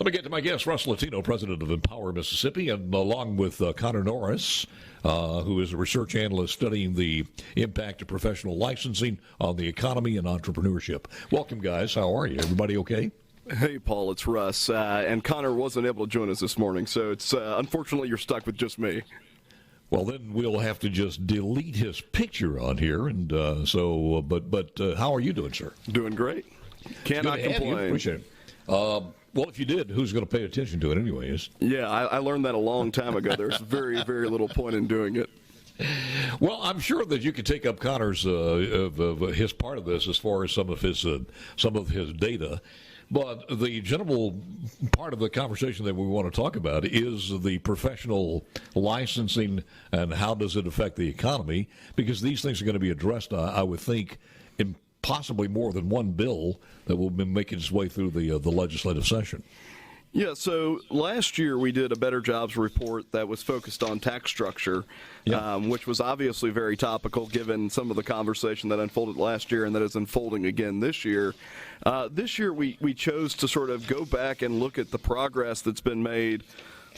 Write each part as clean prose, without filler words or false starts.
Let me get to my guest, Russ Latino, president of Empower Mississippi, and along with Connor Norris, who is a research analyst studying the impact of professional licensing on the economy and entrepreneurship. Welcome, guys. How are you? Everybody okay? Hey, Paul, it's Russ. And Connor wasn't able to join us this morning, so it's unfortunately you're stuck with just me. Well, then we'll have to just delete his picture on here, and but how are you doing, sir? Doing great. Cannot complain. Appreciate it. Well, if you did, who's going to pay attention to it anyways? Yeah, I learned that a long time ago. There's very, very little point in doing it. Well, I'm sure that you could take up Connor's his part of this as far as some of his data. But the general part of the conversation that we want to talk about is the professional licensing and how does it affect the economy, because these things are going to be addressed, I would think, in possibly more than one bill that will be making its way through the legislative session. Yeah, so last year we did a Better Jobs report that was focused on tax structure, which was obviously very topical given some of the conversation that unfolded last year and that is unfolding again this year. This year we chose to sort of go back and look at the progress that's been made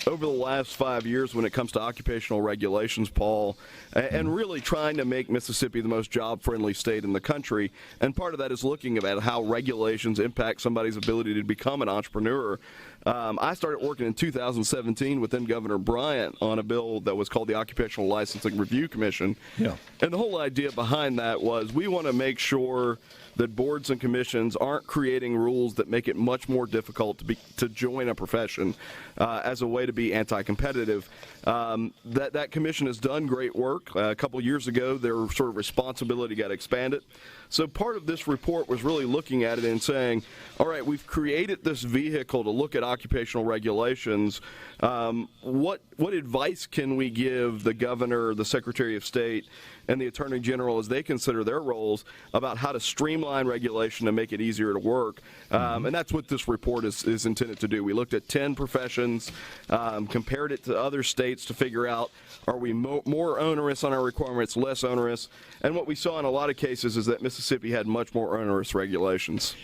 over the last 5 years when it comes to occupational regulations, Paul, and really trying to make Mississippi the most job-friendly state in the country. And part of that is looking at how regulations impact somebody's ability to become an entrepreneur. I started working in 2017 with then Governor Bryant on a bill that was called the Occupational Licensing Review Commission. Yeah. And the whole idea behind that was we want to make sure that boards and commissions aren't creating rules that make it much more difficult to join a profession as a way to be anti-competitive. That commission has done great work. A couple years ago, their sort of responsibility got expanded. So part of this report was really looking at it and saying, all right, we've created this vehicle to look at occupational regulations. What advice can we give the governor, the secretary of state, and the attorney general as they consider their roles about how to streamline regulation and make it easier to work? And that's what this report is intended to do. We looked at 10 professions, compared it to other states to figure out, are we more onerous on our requirements, less onerous? And what we saw in a lot of cases is that Mississippi had much more onerous regulations.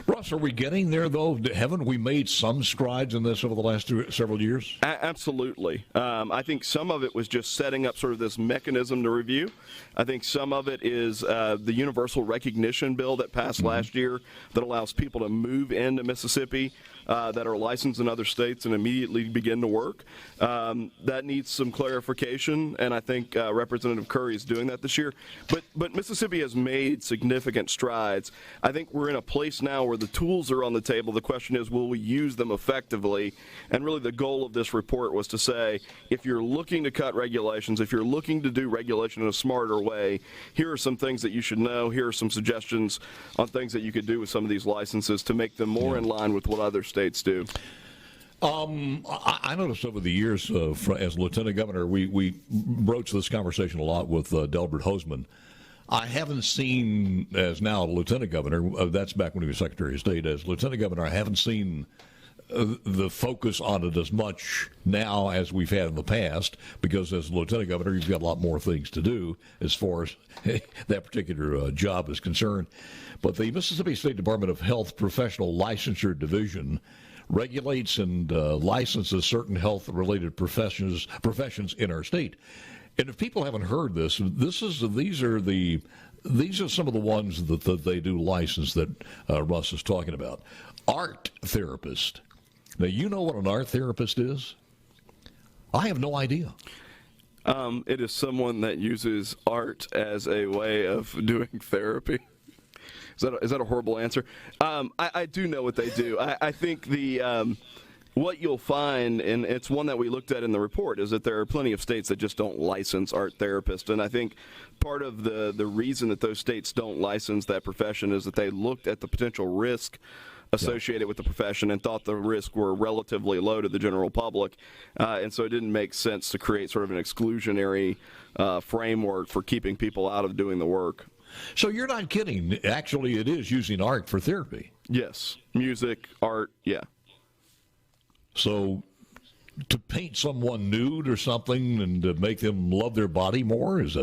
Russ, are we getting there, though? Haven't we made some strides in this over the last several years? Absolutely. I think some of it was just setting up sort of this mechanism to review. I think some of it is the universal recognition bill that passed last year that allows people to move into Mississippi that are licensed in other states and immediately begin to work. That needs some clarification, and I think Representative Curry is doing that this year. But Mississippi has made significant strides. I think we're in a place now where the tools are on the table. The question is, will we use them effectively? And really the goal of this report was to say, if you're looking to cut regulations, if you're looking to do regulation in a smarter way, here are some things that you should know. Here are some suggestions on things that you could do with some of these licenses to make them more in line with what other states do. I noticed over the years, as Lieutenant Governor, we broached this conversation a lot with Delbert Hosemann. I haven't seen, as now Lieutenant Governor, that's back when he was Secretary of State, as Lieutenant Governor, I haven't seen the focus on it as much now as we've had in the past, because as Lieutenant Governor, you've got a lot more things to do as far as that particular job is concerned. But the Mississippi State Department of Health Professional Licensure Division regulates and licenses certain health-related professions in our state. And if people haven't heard this, these are some of the ones that they do license that Russ is talking about. Art therapist. Now, you know what an art therapist is? I have no idea. It is someone that uses art as a way of doing therapy. Is that a horrible answer? I do know what they do. I think what you'll find, and it's one that we looked at in the report, is that there are plenty of states that just don't license art therapists. And I think part of the reason that those states don't license that profession is that they looked at the potential risk associated with the profession and thought the risks were relatively low to the general public. And so it didn't make sense to create sort of an exclusionary framework for keeping people out of doing the work. So you're not kidding. Actually, it is using art for therapy. Yes. Music, art, yeah. So to paint someone nude or something and to make them love their body more is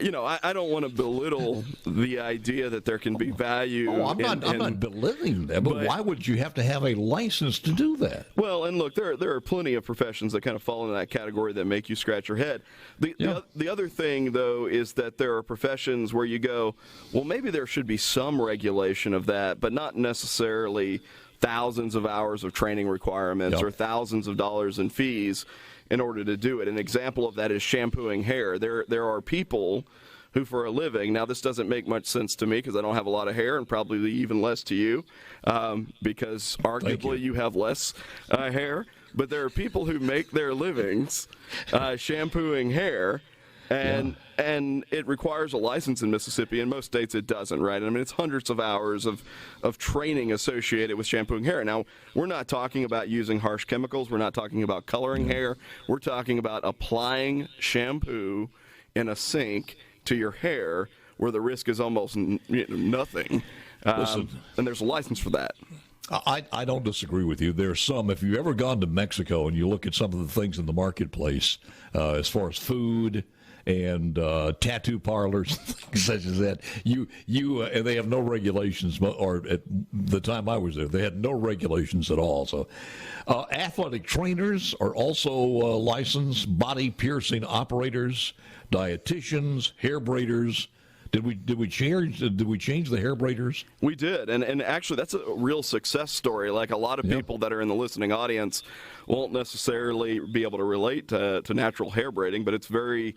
I don't want to belittle the idea that there can be value. Oh, I'm not belittling that, but why would you have to have a license to do that? Well, and look, there are plenty of professions that kind of fall into that category that make you scratch your head. The other thing, though, is that there are professions where you go, well, maybe there should be some regulation of that, but not necessarily thousands of hours of training requirements or thousands of dollars in fees in order to do it. An example of that is shampooing hair. There are people who, for a living, now this doesn't make much sense to me because I don't have a lot of hair, and probably even less to you, because arguably you have less hair. But there are people who make their livings shampooing hair, and it requires a license in Mississippi. In most states, it doesn't, right? I mean, it's hundreds of hours of training associated with shampooing hair. Now, we're not talking about using harsh chemicals. We're not talking about coloring hair. We're talking about applying shampoo in a sink to your hair where the risk is almost nothing. And there's a license for that. I don't disagree with you. There's some. If you've ever gone to Mexico and you look at some of the things in the marketplace as far as food and tattoo parlors, things such as that, and they have no regulations. Or at the time I was there, they had no regulations at all. So, athletic trainers are also licensed, body piercing operators, dietitians, hair braiders. Did we change the hair braiders? We did, and actually that's a real success story. Like, a lot of people that are in the listening audience won't necessarily be able to relate to natural hair braiding, but it's very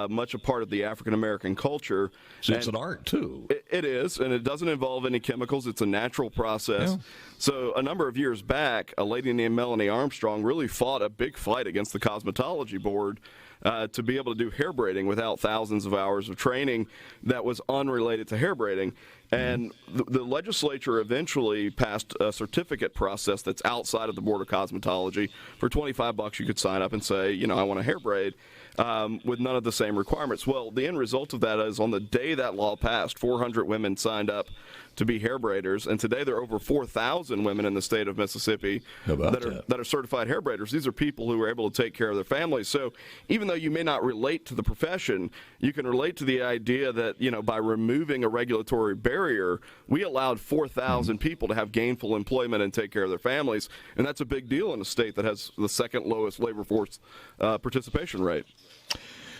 much a part of the African American culture. So it's an art too. It is, and it doesn't involve any chemicals. It's a natural process. Yeah. So a number of years back, a lady named Melanie Armstrong really fought a big fight against the cosmetology board to be able to do hair braiding without thousands of hours of training that was unrelated to hair braiding. And the legislature eventually passed a certificate process that's outside of the Board of Cosmetology. For $25, you could sign up and say, I want a hair braid with none of the same requirements. Well, the end result of that is on the day that law passed, 400 women signed up to be hair braiders, and today there are over 4,000 women in the state of Mississippi that are certified hair braiders. These are people who are able to take care of their families. So even though you may not relate to the profession, you can relate to the idea that, by removing a regulatory barrier, we allowed 4,000 people to have gainful employment and take care of their families, and that's a big deal in a state that has the second lowest labor force participation rate.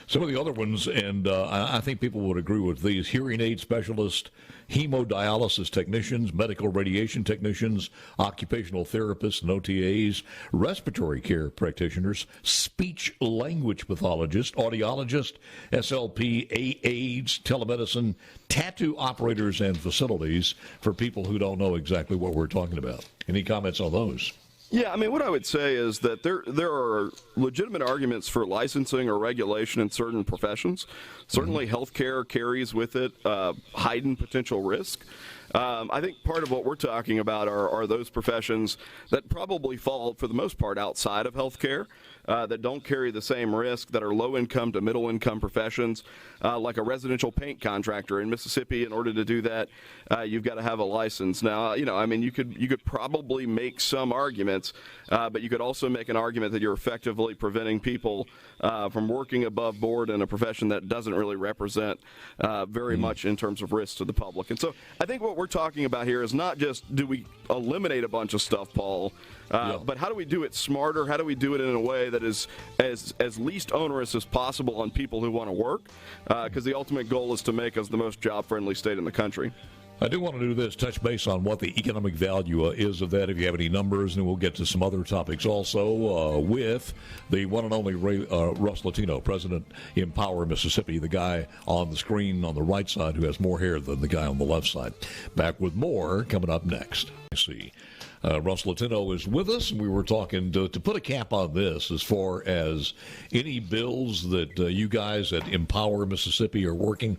Some of the other ones, and I think people would agree with these: hearing aid specialists, hemodialysis technicians, medical radiation technicians, occupational therapists and OTAs, respiratory care practitioners, speech language pathologists, audiologists, SLP, aides, telemedicine, tattoo operators, and facilities for people who don't know exactly what we're talking about. Any comments on those? Yeah, I mean, what I would say is that there are legitimate arguments for licensing or regulation in certain professions. Certainly, healthcare carries with it heightened potential risk. I think part of what we're talking about are those professions that probably fall, for the most part, outside of healthcare, that don't carry the same risk, that are low-income to middle-income professions, like a residential paint contractor in Mississippi. In order to do that, you've got to have a license. Now, you could probably make some arguments, but you could also make an argument that you're effectively preventing people from working above board in a profession that doesn't really represent very much in terms of risk to the public. And so I think what we're talking about here is not just do we eliminate a bunch of stuff, Paul, but how do we do it smarter? How do we do it in a way that is as least onerous as possible on people who want to work? Because the ultimate goal is to make us the most job-friendly state in the country. I do want to do this, touch base on what the economic value is of that, if you have any numbers, and we'll get to some other topics also with the one and only Russ Latino, President Empower Mississippi, the guy on the screen on the right side who has more hair than the guy on the left side. Back with more coming up next. I see. Russ Latino is with us, and we were talking to put a cap on this as far as any bills that you guys at Empower Mississippi are working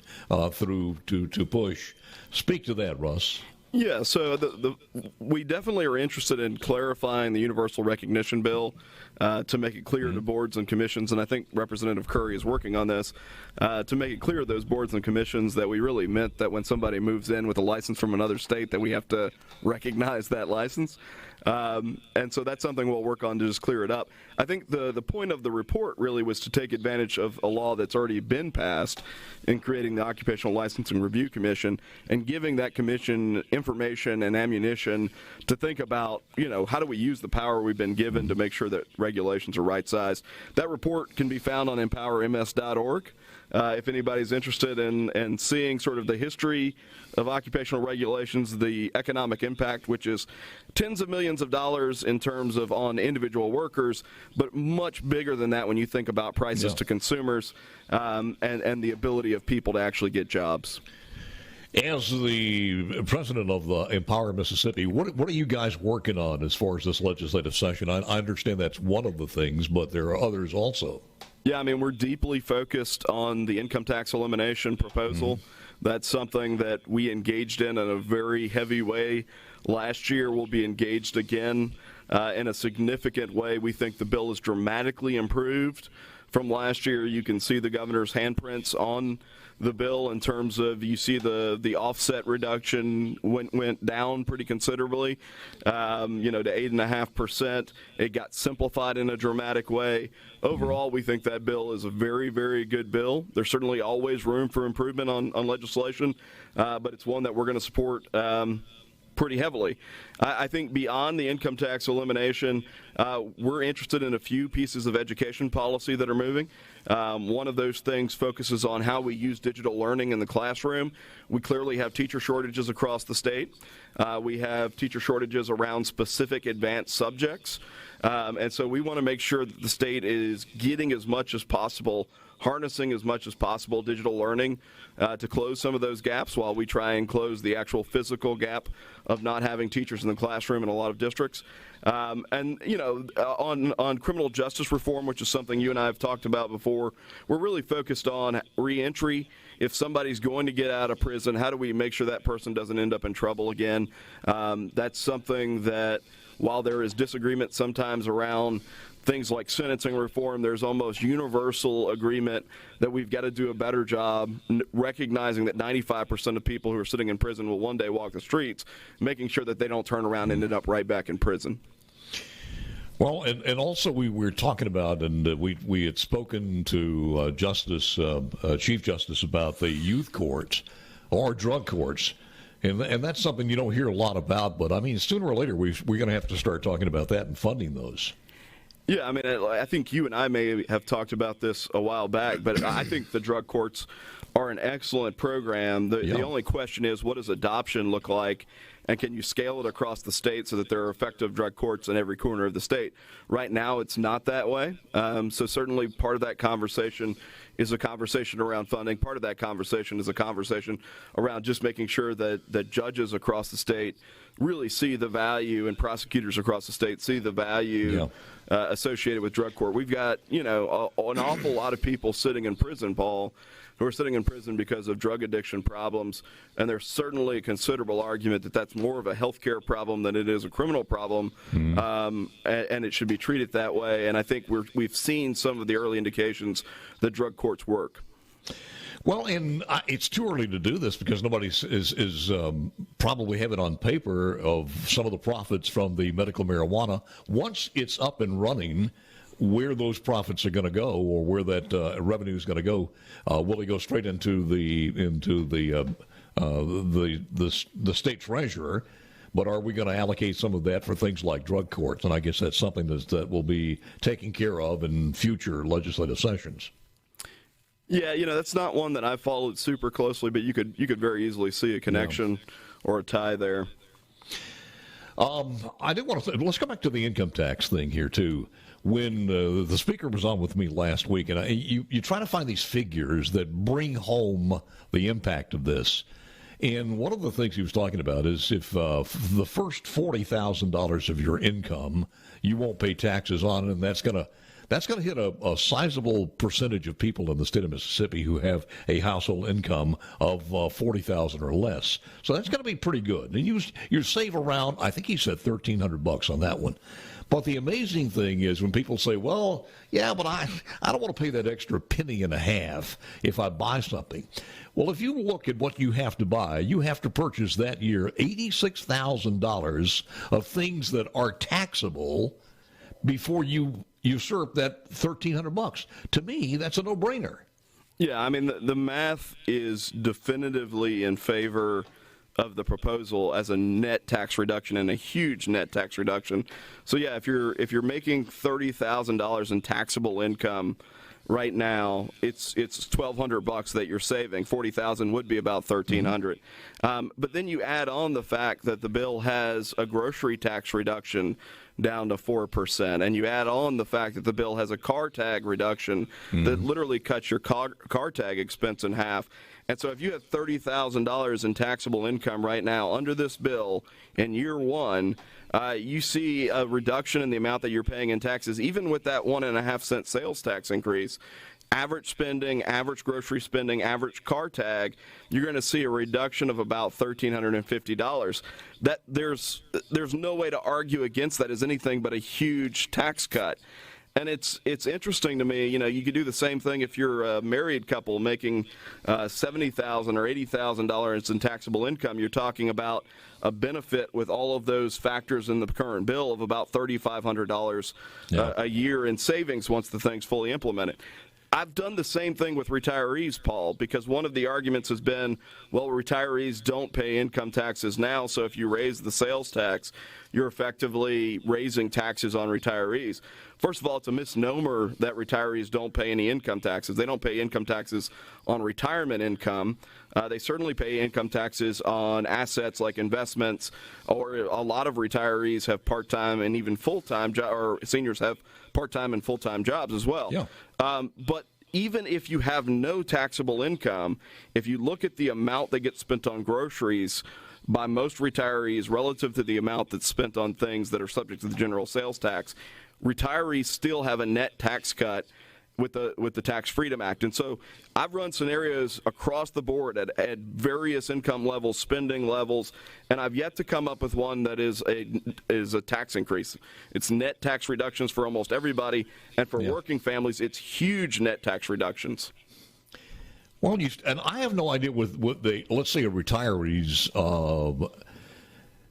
through to push. Speak to that, Russ. Yeah, so we definitely are interested in clarifying the universal recognition bill to make it clear to boards and commissions, and I think Representative Curry is working on this to make it clear to those boards and commissions that we really meant that when somebody moves in with a license from another state that we have to recognize that license. And so that's something we'll work on to just clear it up. I think the point of the report really was to take advantage of a law that's already been passed in creating the Occupational Licensing Review Commission and giving that commission information and ammunition to think about, how do we use the power we've been given to make sure that regulations are right-sized. That report can be found on empowerms.org. If anybody's interested in seeing sort of the history of occupational regulations, the economic impact, which is tens of millions of dollars in terms of on individual workers, but much bigger than that when you think about prices to consumers and the ability of people to actually get jobs. As the president of Empower Mississippi, what are you guys working on as far as this legislative session? I understand that's one of the things, but there are others also. Yeah, we're deeply focused on the income tax elimination proposal. That's something that we engaged in a very heavy way last year. We'll be engaged again in a significant way. We think the bill is dramatically improved from last year. You can see the governor's handprints on the bill in terms of, you see the offset reduction went down pretty considerably, to 8.5%. It got simplified in a dramatic way. Overall, we think that bill is a very, very good bill. There's certainly always room for improvement on legislation, but it's one that we're going to support pretty heavily. I think beyond the income tax elimination, we're interested in a few pieces of education policy that are moving. One of those things focuses on how we use digital learning in the classroom. We clearly have teacher shortages across the state. We have teacher shortages around specific advanced subjects. And so we want to make sure that the state is getting as much as possible, harnessing as much as possible digital learning to close some of those gaps while we try and close the actual physical gap of not having teachers in the classroom in a lot of districts. On criminal justice reform, which is something you and I have talked about before, we're really focused on reentry. If somebody's going to get out of prison, how do we make sure that person doesn't end up in trouble again? That's something that, while there is disagreement sometimes around things like sentencing reform, there's almost universal agreement that we've got to do a better job recognizing that 95% of people who are sitting in prison will one day walk the streets, making sure that they don't turn around and end up right back in prison. Well, and also we were talking about, and we had spoken to Chief Justice about the youth courts or drug courts. And that's something you don't hear a lot about, but sooner or later we're going to have to start talking about that and funding those. Yeah, I think you and I may have talked about this a while back, but I think the drug courts are an excellent program. The only question is, what does adoption look like, and can you scale it across the state so that there are effective drug courts in every corner of the state? Right now, it's not that way. So certainly part of that conversation is a conversation around funding. Part of that conversation is a conversation around just making sure that judges across the state really see the value, and prosecutors across the state see the value associated with drug court. We've got, an awful lot of people sitting in prison, Paul, who are sitting in prison because of drug addiction problems, and there's certainly a considerable argument that that's more of a healthcare problem than it is a criminal problem, and it should be treated that way. And I think we've seen some of the early indications that drug courts work. Well, and it's too early to do this because nobody is probably have it on paper of some of the profits from the medical marijuana. Once it's up and running, where those profits are going to go, or where that revenue is going to go, will it go straight into the state treasurer? But are we going to allocate some of that for things like drug courts? And I guess that's something that will be taken care of in future legislative sessions. Yeah, that's not one that I've followed super closely, but you could very easily see a connection or a tie there. I did want to let's go back to the income tax thing here too. When the speaker was on with me last week, and you try to find these figures that bring home the impact of this. And one of the things he was talking about is if the first $40,000 of your income you won't pay taxes on, and that's going That's going to hit a sizable percentage of people in the state of Mississippi who have a household income of $40,000 or less. So that's going to be pretty good. And you save around, I think he said $1,300 on that one. But the amazing thing is when people say, well, yeah, but I don't want to pay that extra penny and a half if I buy something. Well, if you look at what you have to buy, you have to purchase that year $86,000 of things that are taxable before you usurp that $1,300. To me, that's a no-brainer. Yeah, I mean, the math is definitively in favor of the proposal as a net tax reduction, and a huge net tax reduction. So yeah, if you're making $30,000 in taxable income right now, it's $1,200 that you're saving. $40,000 would be about $1,300. But then you add on the fact that the bill has a grocery tax reduction down to 4%, and you add on the fact that the bill has a car tag reduction that literally cuts your car tag expense in half. And so if you have $30,000 in taxable income right now under this bill in year one, you see a reduction in the amount that you're paying in taxes, even with that 1.5 cent sales tax increase. Average spending, average grocery spending, average car tag, you're going to see a reduction of about $1,350. That there's no way to argue against that as anything but a huge tax cut. And it's interesting to me, you could do the same thing if you're a married couple making $70,000 or $80,000 in taxable income. You're talking about a benefit with all of those factors in the current bill of about $3,500 a year in savings once the thing's fully implemented. I've done the same thing with retirees, Paul, because one of the arguments has been, well, retirees don't pay income taxes now, so if you raise the sales tax, you're effectively raising taxes on retirees. First of all, it's a misnomer that retirees don't pay any income taxes. They don't pay income taxes on retirement income. They certainly pay income taxes on assets like investments, or a lot of retirees have part-time and even full-time or seniors have part-time and full-time jobs as well. Yeah. But even if you have no taxable income, if you look at the amount that gets spent on groceries by most retirees relative to the amount that's spent on things that are subject to the general sales tax, retirees still have a net tax cut with the Tax Freedom Act. And so I've run scenarios across the board at various income levels, spending levels, and I've yet to come up with one that is a tax increase. It's net tax reductions for almost everybody, and for working families, it's huge net tax reductions. Well, and I have no idea with let's say a retiree's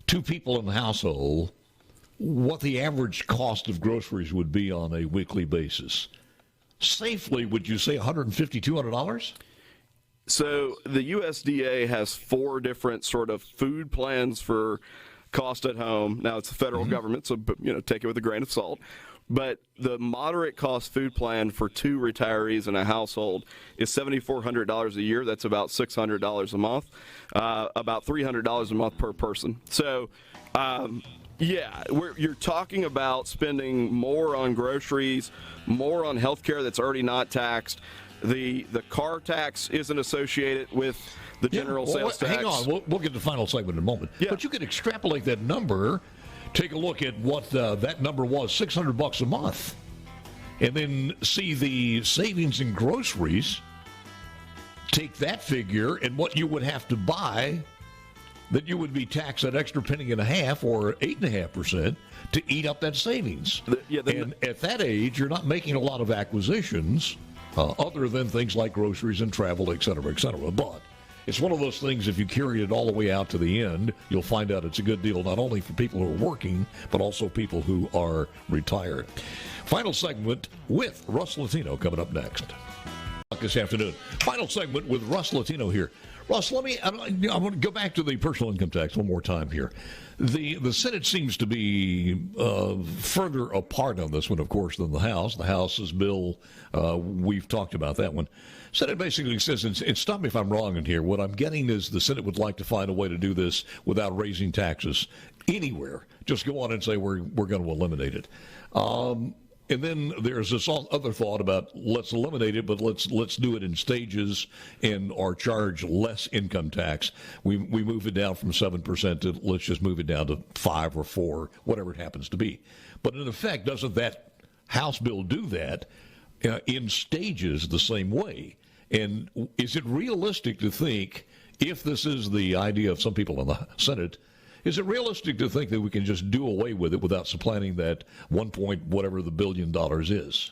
two people in the household, what the average cost of groceries would be on a weekly basis. Safely, would you say $150, $200? So the USDA has 4 different sort of food plans for cost at home. Now, it's the federal government, so take it with a grain of salt. But the moderate cost food plan for 2 retirees in a household is $7,400 a year. That's about $600 a month, about $300 a month per person. So, you're talking about spending more on groceries, more on health care that's already not taxed. The car tax isn't associated with the general sales tax. Hang on, we'll get to the final segment in a moment. Yeah. But you can extrapolate that number. Take a look at what that number was, $600 a month, and then see the savings in groceries. Take that figure and what you would have to buy that you would be taxed that extra penny and a half or 8.5% to eat up that savings. And at that age, you're not making a lot of acquisitions other than things like groceries and travel, et cetera, et cetera. But it's one of those things, if you carry it all the way out to the end, you'll find out it's a good deal, not only for people who are working, but also people who are retired. Final segment with Russ Latino coming up next this afternoon. Final segment with Russ Latino here. Russ, I want to go back to the personal income tax one more time here. The Senate seems to be further apart on this one, of course, than the House. The House's bill, we've talked about that one. Senate basically says, and stop me if I'm wrong in here, what I'm getting is the Senate would like to find a way to do this without raising taxes anywhere. Just go on and say we're going to eliminate it. And then there's this other thought about let's eliminate it, but let's do it in stages or charge less income tax. We move it down from 7% to let's just move it down to 5 or 4, whatever it happens to be. But in effect, doesn't that House bill do that in stages the same way. And is it realistic to think, if this is the idea of some people in the Senate, is it realistic to think that we can just do away with it without supplanting that 1 point whatever the $1 billion is?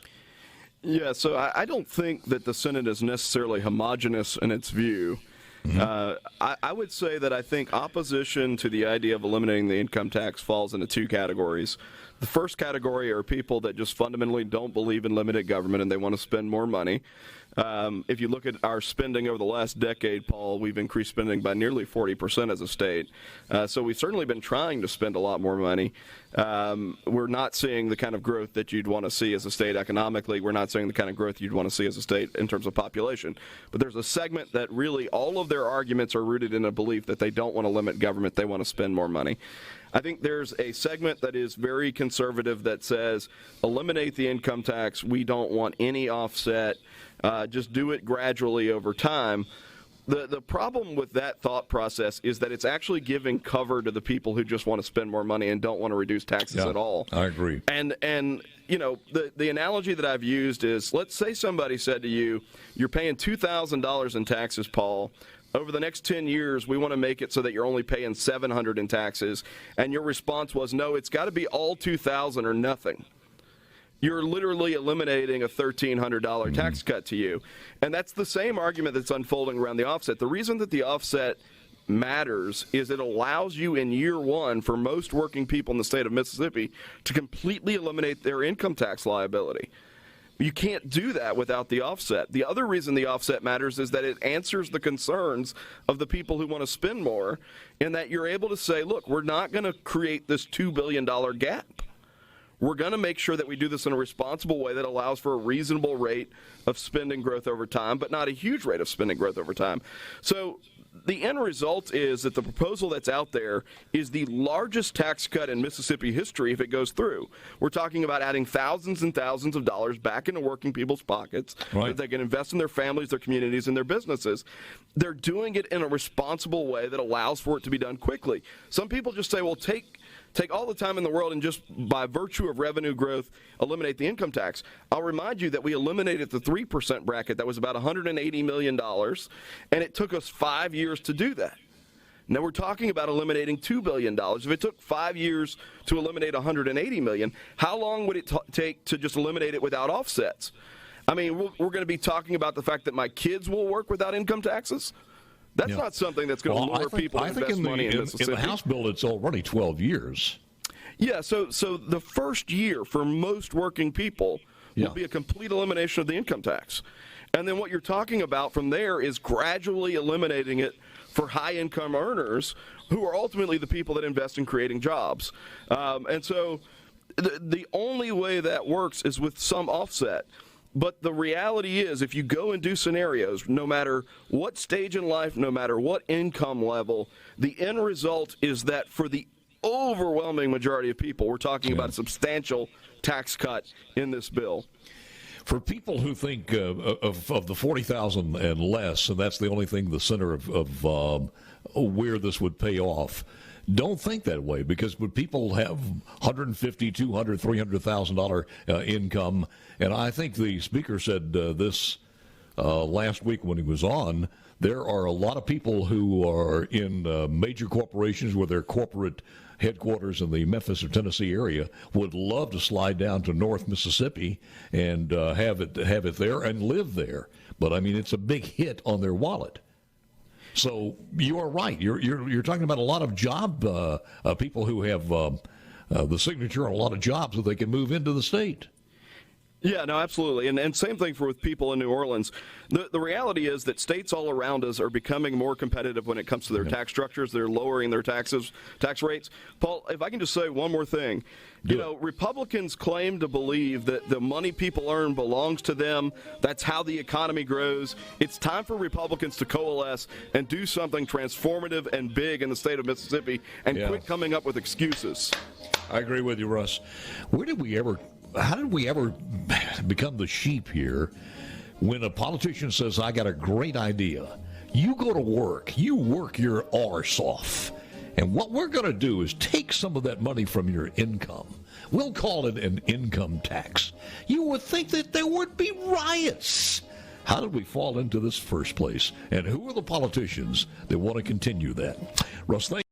Yeah, so I don't think that the Senate is necessarily homogenous in its view. I would say that I think opposition to the idea of eliminating the income tax falls into two categories. The first category are people that just fundamentally don't believe in limited government and they want to spend more money. If you look at our spending over the last decade, Paul, we've increased spending by nearly 40% as a state. So we've certainly been trying to spend a lot more money. We're not seeing the kind of growth that you'd want to see as a state economically. We're not seeing the kind of growth you'd want to see as a state in terms of population. But there's a segment that really all of their arguments are rooted in a belief that they don't want to limit government. They want to spend more money. I think there's a segment that is very conservative that says eliminate the income tax. We don't want any offset. Just do it gradually over time. The problem with that thought process is that it's actually giving cover to the people who just want to spend more money and don't want to reduce taxes at all. I agree. And you know, the analogy that I've used is, let's say somebody said to you, you're paying $2,000 in taxes, Paul. Over the next 10 years, we want to make it so that you're only paying $700 in taxes. And your response was, no, it's got to be all $2,000 or nothing. You're literally eliminating a $1,300 tax cut to you. And that's the same argument that's unfolding around the offset. The reason that the offset matters is it allows you in year one, for most working people in the state of Mississippi, to completely eliminate their income tax liability. You can't do that without the offset. The other reason the offset matters is that it answers the concerns of the people who want to spend more, in that you're able to say, look, we're not going to create this $2 billion gap. We're going to make sure that we do this in a responsible way that allows for a reasonable rate of spending growth over time, but not a huge rate of spending growth over time. So the end result is that the proposal that's out there is the largest tax cut in Mississippi history if it goes through. We're talking about adding thousands and thousands of dollars back into working people's pockets that they can invest in their families, their communities, and their businesses. They're doing it in a responsible way that allows for it to be done quickly. Some people just say, well, take all the time in the world and just by virtue of revenue growth, eliminate the income tax. I'll remind you that we eliminated the 3% bracket. That was about $180 million, and it took us 5 years to do that. Now we're talking about eliminating $2 billion. If it took 5 years to eliminate $180 million, how long would it take to just eliminate it without offsets? I mean, we're going to be talking about the fact that my kids will work without income taxes? That's not something that's going to lure people to invest money in Mississippi. In the House bill, it's already 12 years. Yeah, so the first year for most working people will be a complete elimination of the income tax. And then what you're talking about from there is gradually eliminating it for high-income earners who are ultimately the people that invest in creating jobs. And so the only way that works is with some offset. But the reality is, if you go and do scenarios, no matter what stage in life, no matter what income level, the end result is that for the overwhelming majority of people, we're talking about a substantial tax cut in this bill. For people who think of the 40,000 and less, and that's the only thing the center of where this would pay off, don't think that way, because when people have $150,000, $200,000, $300,000 income, and I think the speaker said this last week when he was on, there are a lot of people who are in major corporations where their corporate headquarters in the Memphis or Tennessee area would love to slide down to North Mississippi and have it there and live there. But I mean, it's a big hit on their wallet. So you are right. You're talking about a lot of job people who have the signature on a lot of jobs that they can move into the state. Yeah, no, absolutely. And same thing with people in New Orleans. The reality is that states all around us are becoming more competitive when it comes to their tax structures. They're lowering their tax rates. Paul, if I can just say one more thing. You know, Republicans claim to believe that the money people earn belongs to them. That's how the economy grows. It's time for Republicans to coalesce and do something transformative and big in the state of Mississippi and quit coming up with excuses. I agree with you, Russ. How did we ever become the sheep here when a politician says, I got a great idea? You go to work. You work your arse off. And what we're going to do is take some of that money from your income. We'll call it an income tax. You would think that there would be riots. How did we fall into this first place? And who are the politicians that want to continue that? Russ, thank you.